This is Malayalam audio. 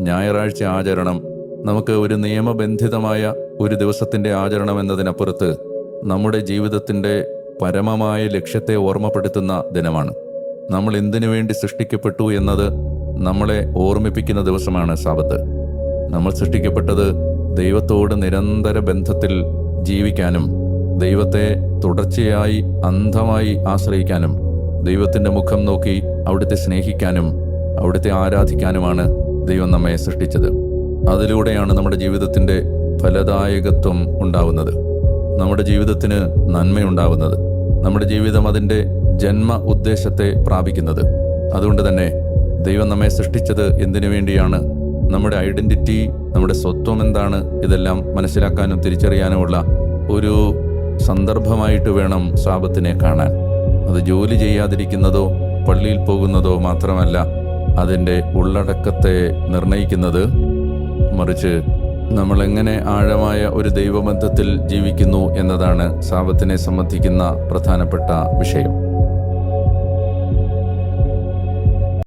ഞായറാഴ്ച ആചരണം നമുക്ക് ഒരു നിയമബന്ധിതമായ ഒരു ദിവസത്തിൻ്റെ ആചരണം എന്നതിനപ്പുറത്ത് നമ്മുടെ ജീവിതത്തിൻ്റെ പരമമായ ലക്ഷ്യത്തെ ഓർമ്മപ്പെടുത്തുന്ന ദിനമാണ്. നമ്മൾ എന്തിനു വേണ്ടി സൃഷ്ടിക്കപ്പെട്ടു എന്നത് നമ്മളെ ഓർമ്മിപ്പിക്കുന്ന ദിവസമാണ് സാബത്ത്. നമ്മൾ സൃഷ്ടിക്കപ്പെട്ടത് ദൈവത്തോട് നിരന്തര ബന്ധത്തിൽ ജീവിക്കാനും ദൈവത്തെ തുടർച്ചയായി അന്ധമായി ആശ്രയിക്കാനും ദൈവത്തിൻ്റെ മുഖം നോക്കി അവിടുത്തെ സ്നേഹിക്കാനും അവിടുത്തെ ആരാധിക്കാനുമാണ് ദൈവം നമ്മെ സൃഷ്ടിച്ചത്. അതിലൂടെയാണ് നമ്മുടെ ജീവിതത്തിൻ്റെ ഫലദായകത്വം ഉണ്ടാവുന്നത്, നമ്മുടെ ജീവിതത്തിന് നന്മയുണ്ടാവുന്നത്, നമ്മുടെ ജീവിതം അതിൻ്റെ ജന്മ ഉദ്ദേശത്തെ പ്രാപിക്കുന്നത്. അതുകൊണ്ട് തന്നെ ദൈവം നമ്മെ സൃഷ്ടിച്ചത് എന്തിനു വേണ്ടിയാണ്? നമ്മുടെ ഐഡൻറ്റിറ്റി, നമ്മുടെ സ്വത്വം എന്താണ്, ഇതെല്ലാം മനസ്സിലാക്കാനും തിരിച്ചറിയാനുമുള്ള ഒരു സന്ദർഭമായിട്ട് വേണം സാബത്തിനെ കാണാൻ. അത് ജോലി ചെയ്യാതിരിക്കുന്നതോ പള്ളിയിൽ പോകുന്നതോ മാത്രമല്ല അതിൻ്റെ ഉള്ളടക്കത്തെ നിർണയിക്കുന്നത്, മറിച്ച് നമ്മളെങ്ങനെ ആഴമായ ഒരു ദൈവബന്ധത്തിൽ ജീവിക്കുന്നു എന്നതാണ് സാബത്തിനെ സംബന്ധിക്കുന്ന പ്രധാനപ്പെട്ട വിഷയം.